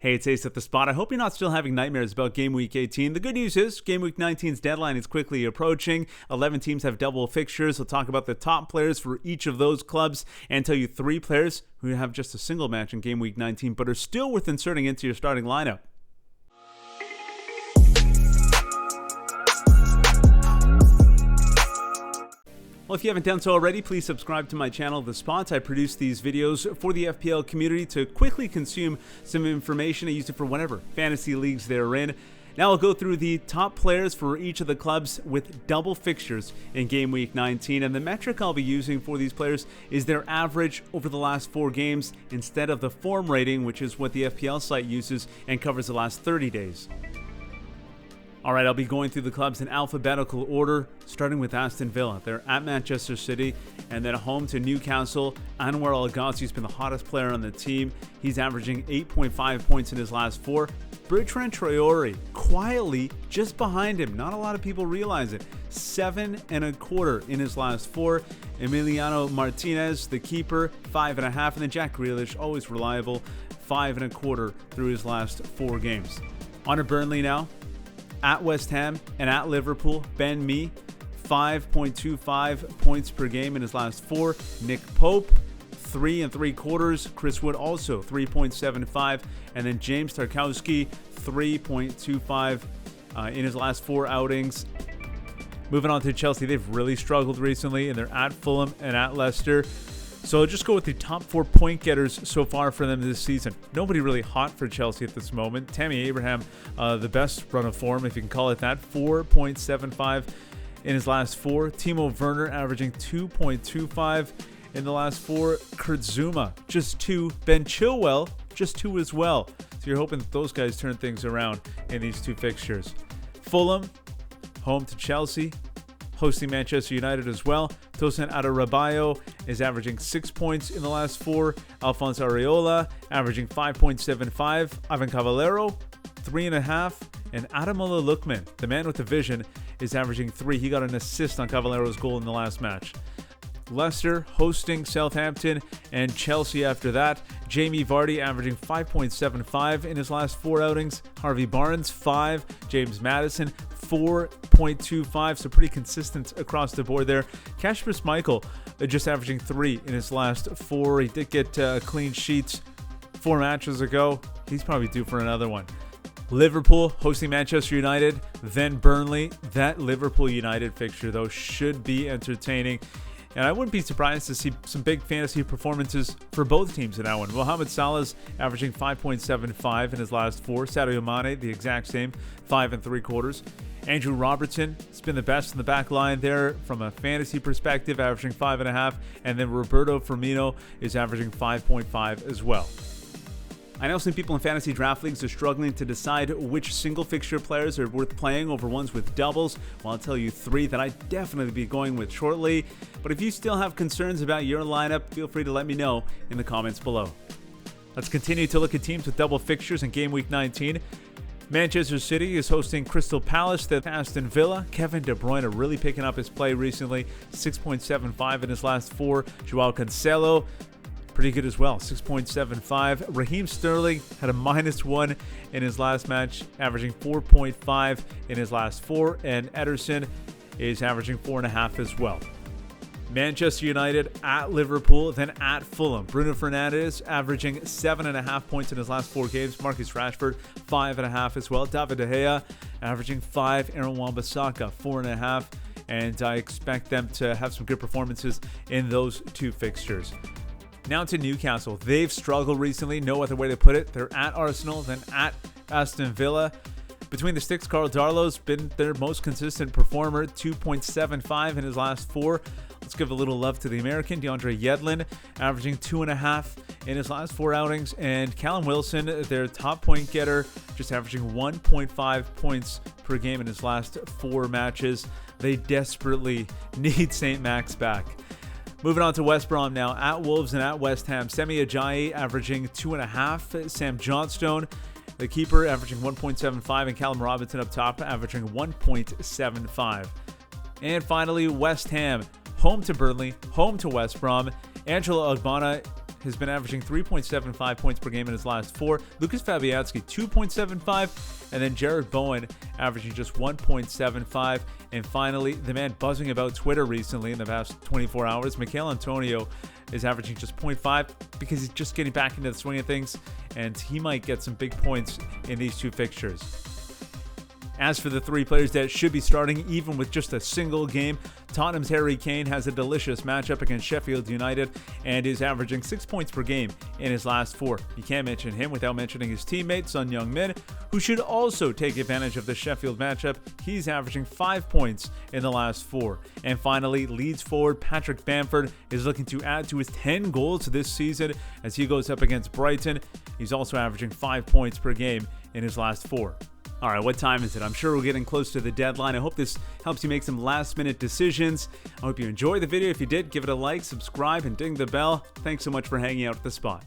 Hey, it's Ace at the Spot. I hope you're not still having nightmares about Game Week 18. The good news is Game Week 19's deadline is quickly approaching. 11 teams have double fixtures. We'll talk about the top players for each of those clubs and tell you 3 players who have just a single match in Game Week 19 but are still worth inserting into your starting lineup. Well, if you haven't done so already, please subscribe to my channel, The Spot. I produce these videos for the FPL community to quickly consume some information. I use it for whatever fantasy leagues they're in. Now I'll go through the top players for each of the clubs with double fixtures in Game Week 19. And the metric I'll be using for these players is their average over the last 4 games instead of the form rating, which is what the FPL site uses and covers the last 30 days. Alright, I'll be going through the clubs in alphabetical order, starting with Aston Villa. They're at Manchester City, and then home to Newcastle. Anwar El Ghazi's been the hottest player on the team. He's averaging 8.5 points in his last 4. Bertrand Traore, quietly just behind him. Not a lot of people realize it. 7.25 in his last 4. Emiliano Martinez, the keeper, 5.5. And then Jack Grealish, always reliable, 5.25 through his last 4 games. On to Burnley now. At West Ham and at Liverpool, Ben Mee, 5.25 points per game in his last 4. Nick Pope, 3.75. Chris Wood also 3.75. And then James Tarkowski, 3.25 in his last 4 outings. Moving on to Chelsea, they've really struggled recently, and they're at Fulham and at Leicester. So I'll just go with the top 4 point getters so far for them this season. Nobody really hot for Chelsea at this moment. Tammy Abraham, the best run of form, if you can call it that, 4.75 in his last 4. Timo Werner averaging 2.25 in the last 4. Kurt Zouma, just 2. Ben Chilwell, just 2 as well. So you're hoping that those guys turn things around in these 2 fixtures. Fulham, home to Chelsea, hosting Manchester United as well. Tosin Adarabioyo is averaging 6 points in the last 4. Alphonse Areola averaging 5.75. Ivan Cavallero, 3.5. And Ademola Lookman, the man with the vision, is averaging 3. He got an assist on Cavallero's goal in the last match. Leicester hosting Southampton and Chelsea after that. Jamie Vardy averaging 5.75 in his last 4 outings. Harvey Barnes, 5. James Maddison, 4.25, so pretty consistent across the board there. Kasper Schmeichel just averaging 3 in his last 4. He did get a clean sheet 4 matches ago. He's probably due for another one. Liverpool hosting Manchester United, then Burnley. That Liverpool United fixture, though, should be entertaining. And I wouldn't be surprised to see some big fantasy performances for both teams in that one. Mohamed Salah's averaging 5.75 in his last 4. Sadio Mane, the exact same, 5.75. Andrew Robertson has been the best in the back line there from a fantasy perspective, averaging 5.5. And then Roberto Firmino is averaging 5.5 as well. I know some people in fantasy draft leagues are struggling to decide which single fixture players are worth playing over ones with doubles. Well, I'll tell you 3 that I'd definitely be going with shortly. But if you still have concerns about your lineup, feel free to let me know in the comments below. Let's continue to look at teams with double fixtures in Game Week 19. Manchester City is hosting Crystal Palace, then Aston Villa. Kevin De Bruyne really picking up his play recently, 6.75 in his last 4. Joao Cancelo, pretty good as well, 6.75. Raheem Sterling had a -1 in his last match, averaging 4.5 in his last 4. And Ederson is averaging 4.5 as well. Manchester United at Liverpool, then at Fulham. Bruno Fernandes averaging 7.5 points in his last 4 games. Marcus Rashford, 5.5 as well. David De Gea averaging 5. Aaron Wan-Bissaka, 4.5. And I expect them to have some good performances in those 2 fixtures. Now to Newcastle. They've struggled recently, no other way to put it. They're at Arsenal, then at Aston Villa. Between the sticks, Carl Darlow's been their most consistent performer, 2.75 in his last 4. Let's give a little love to the American, DeAndre Yedlin, averaging 2.5 in his last 4 outings. And Callum Wilson, their top point getter, just averaging 1.5 points per game in his last 4 matches. They desperately need St. Max back. Moving on to West Brom now, at Wolves and at West Ham. Semi Ajayi averaging 2.5. Sam Johnstone, the keeper, averaging 1.75. And Callum Robinson up top, averaging 1.75. And finally, West Ham, home to Burnley, home to West Brom. Angelo Ogbonna has been averaging 3.75 points per game in his last 4. Lucas Fabianski, 2.75. And then Jared Bowen averaging just 1.75. And finally, the man buzzing about Twitter recently in the past 24 hours, Michail Antonio, is averaging just 0.5 because he's just getting back into the swing of things, and he might get some big points in these 2 fixtures. As for the 3 players that should be starting even with just a single game, Tottenham's Harry Kane has a delicious matchup against Sheffield United and is averaging 6 points per game in his last 4. You can't mention him without mentioning his teammate, Son Heung-min, who should also take advantage of the Sheffield matchup. He's averaging 5 points in the last 4. And finally, Leeds forward Patrick Bamford is looking to add to his 10 goals this season as he goes up against Brighton. He's also averaging 5 points per game in his last 4. All right, what time is it? I'm sure we're getting close to the deadline. I hope this helps you make some last-minute decisions. I hope you enjoyed the video. If you did, give it a like, subscribe, and ding the bell. Thanks so much for hanging out at The Spot.